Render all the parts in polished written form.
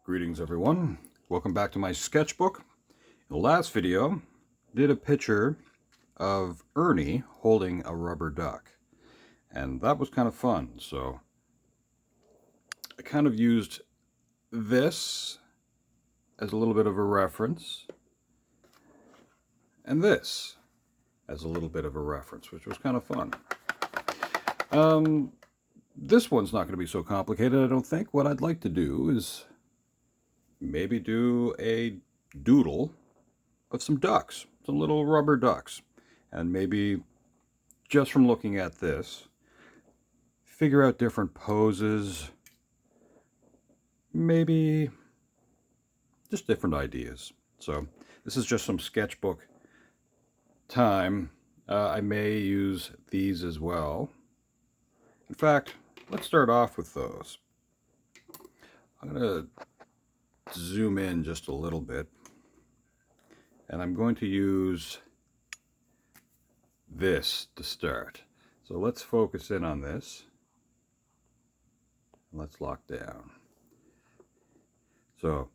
Greetings everyone, welcome back to my sketchbook. In the last video, did a picture of Ernie holding a rubber duck, and that was kind of fun. So I kind of used this as a little bit of a reference, and this as a little bit of a reference, which was kind of fun. This one's not going to be so complicated, I don't think. What I'd like to do is maybe do a doodle of some ducks, some little rubber ducks, and maybe just from looking at this, figure out different poses, maybe just different ideas. So this is just some sketchbook time. I may use these as well. In fact, let's start off with those. I'm going to zoom in just a little bit, and I'm going to use this to start. So let's focus in on this. Let's lock down. So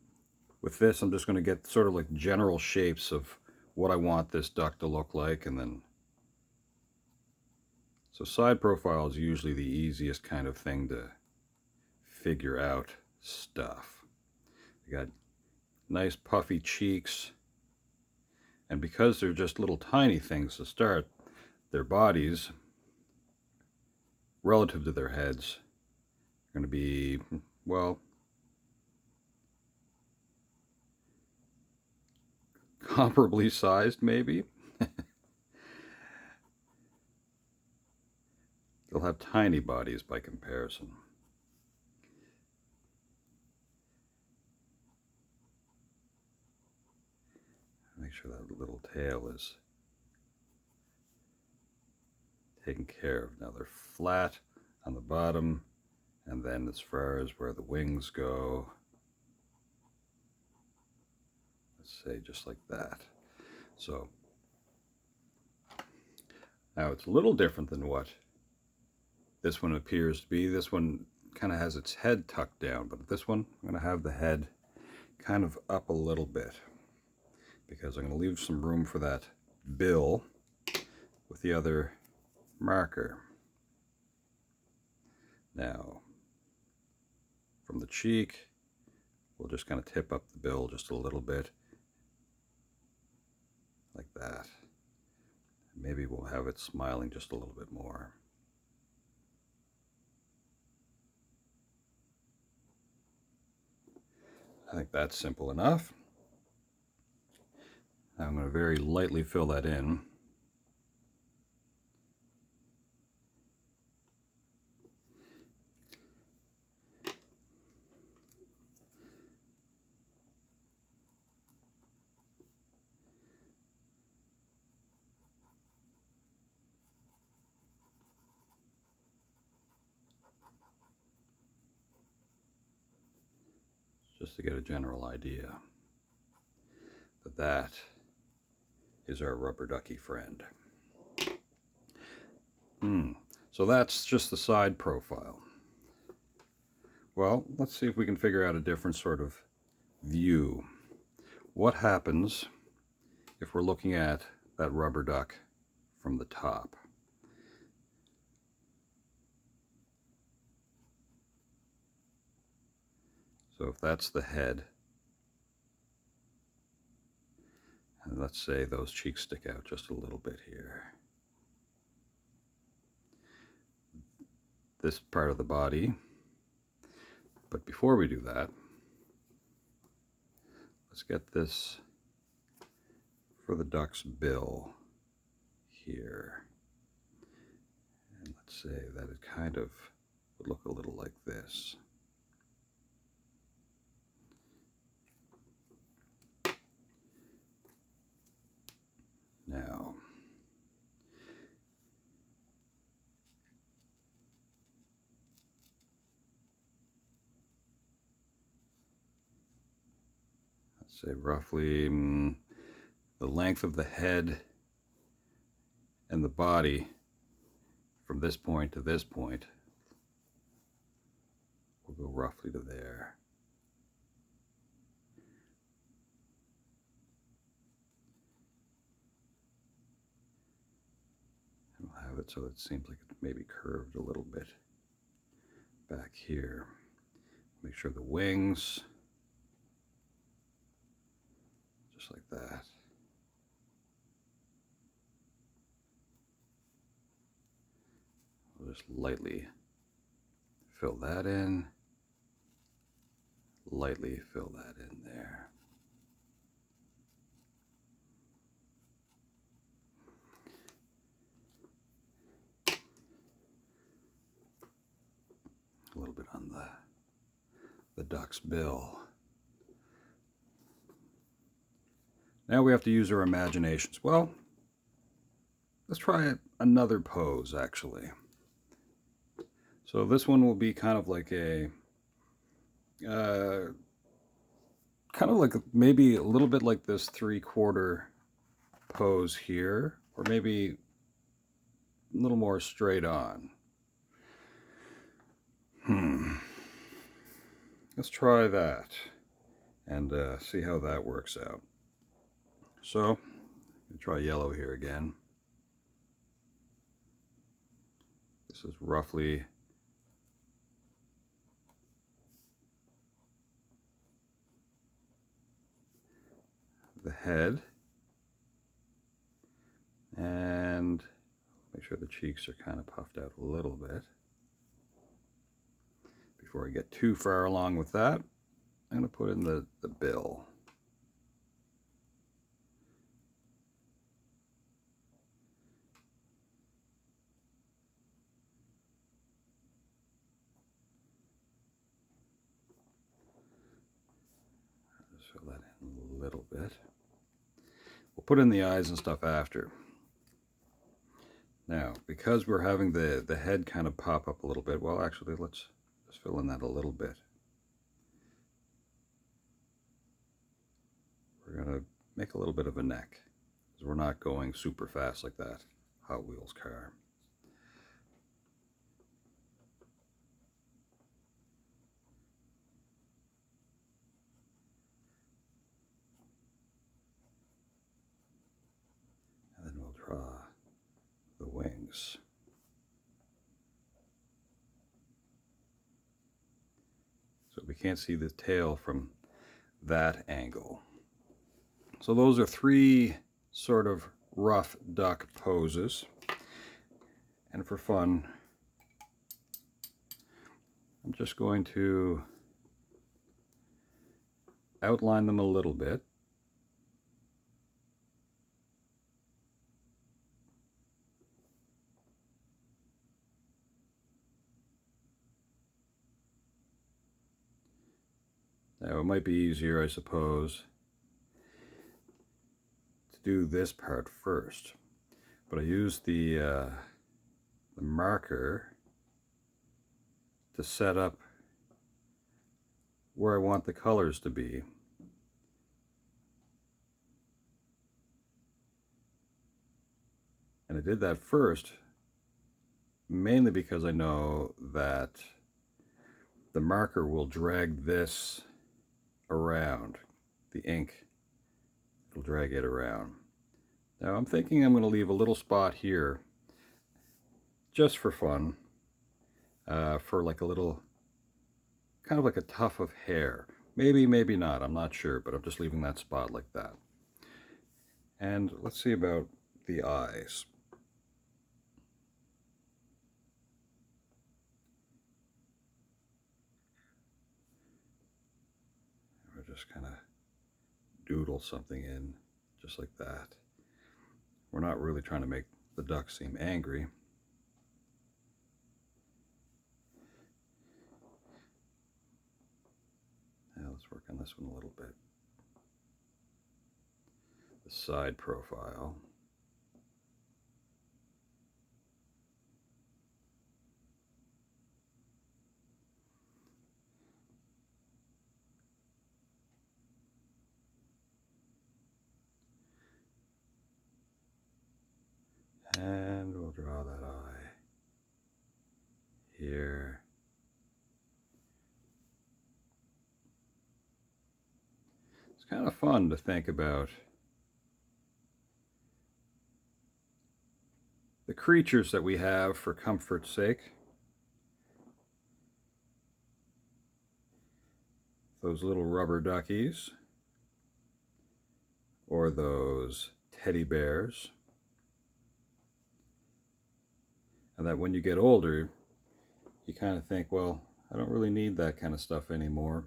with this, I'm just going to get sort of like general shapes of what I want this duck to look like, and then so side profile is usually the easiest kind of thing to figure out stuff. You got nice puffy cheeks, and because they're just little tiny things to start, their bodies relative to their heads are going to be, well, comparably sized maybe. They'll have tiny bodies by comparison. Make sure that little tail is taken care of. Now they're flat on the bottom, and then as far as where the wings go, let's say just like that. So now it's a little different than what this one appears to be. This one kind of has its head tucked down, but this one I'm going to have the head kind of up a little bit, because I'm going to leave some room for that bill with the other marker. Now, from the cheek, we'll just kind of tip up the bill just a little bit, like that. Maybe we'll have it smiling just a little bit more. I think that's simple enough. Now I'm going to very lightly fill that in. Just to get a general idea that that is our rubber ducky friend. So that's just the side profile. Well, let's see if we can figure out a different sort of view. What happens if we're looking at that rubber duck from the top? So if that's the head, and let's say those cheeks stick out just a little bit here. This part of the body. But before we do that, let's get this for the duck's bill here. And let's say that it kind of would look a little like this. Now, let's say roughly the length of the head and the body from this point to this point will go roughly to there. so it seems like it maybe curved a little bit back here. Make sure the wings, just like that. I'll just lightly fill that in, lightly fill that in there. A little bit on the duck's bill. Now we have to use our imaginations. Well, let's try another pose actually. So this one will be kind of like a, maybe a little bit like this 3/4 pose here, or maybe a little more straight on. Let's try that and see how that works out. So, try yellow here again. This is roughly the head, and make sure the cheeks are kind of puffed out a little bit. Before I get too far along with that, I'm going to put in the bill. Just fill that in a little bit. We'll put in the eyes and stuff after. Now, because we're having the head kind of pop up a little bit, well, actually, let's just fill in that a little bit. We're going to make a little bit of a neck, because we're not going super fast like that Hot Wheels car. And then we'll draw the wings. So we can't see the tail from that angle. So those are 3 sort of rough duck poses. And for fun, I'm just going to outline them a little bit. Now it might be easier, I suppose, to do this part first, but I used the marker to set up where I want the colors to be. And I did that first mainly because I know that the marker will drag this around, the ink, it'll drag it around. Now I'm thinking I'm going to leave a little spot here just for fun, for like a little, kind of like a tuft of hair. Maybe, maybe not, I'm not sure, but I'm just leaving that spot like that. And let's see about the eyes. We're just kind of doodle something in just like that. We're not really trying to make the duck seem angry. Now let's work on this one a little bit. The side profile. And we'll draw that eye here. It's kind of fun to think about the creatures that we have for comfort's sake. Those little rubber duckies, or those teddy bears. And that when you get older, you kind of think, well, I don't really need that kind of stuff anymore.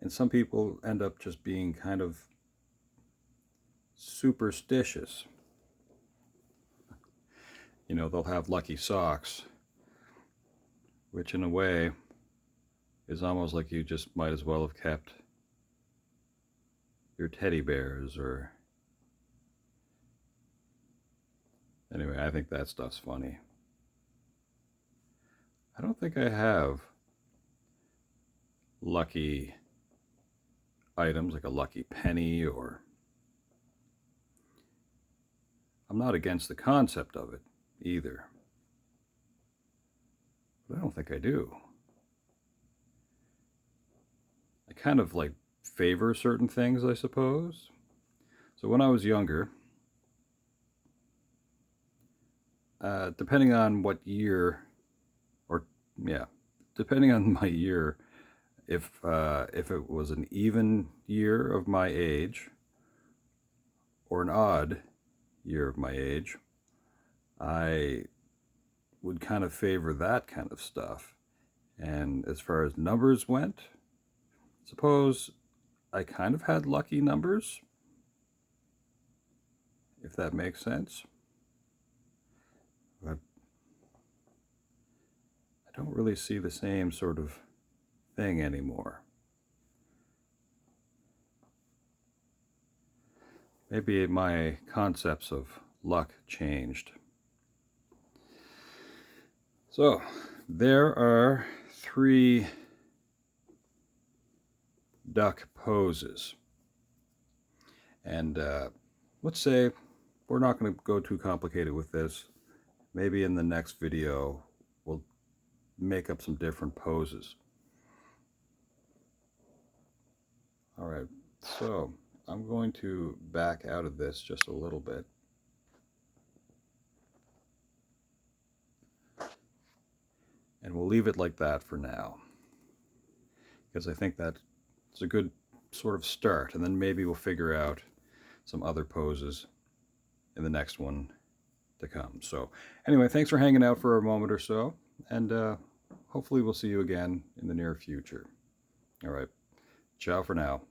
And some people end up just being kind of superstitious. You know, they'll have lucky socks, which in a way is almost like you just might as well have kept your teddy bears. Or anyway, I think that stuff's funny. I don't think I have lucky items like a lucky penny, or I'm not against the concept of it either, but I don't think I do. I kind of like favor certain things, I suppose. So when I was younger, depending on what year, or yeah, depending on my year, if it was an even year of my age or an odd year of my age, I would kind of favor that kind of stuff. And as far as numbers went, suppose I kind of had lucky numbers, if that makes sense. But I don't really see the same sort of thing anymore. Maybe my concepts of luck changed. So there are 3 duck poses. And let's say we're not going to go too complicated with this. Maybe in the next video we'll make up some different poses. All right, so I'm going to back out of this just a little bit. And we'll leave it like that for now, because I think that's a good sort of start, and then maybe we'll figure out some other poses in the next one to come. So anyway, thanks for hanging out for a moment or so, and hopefully we'll see you again in the near future. All right, ciao for now.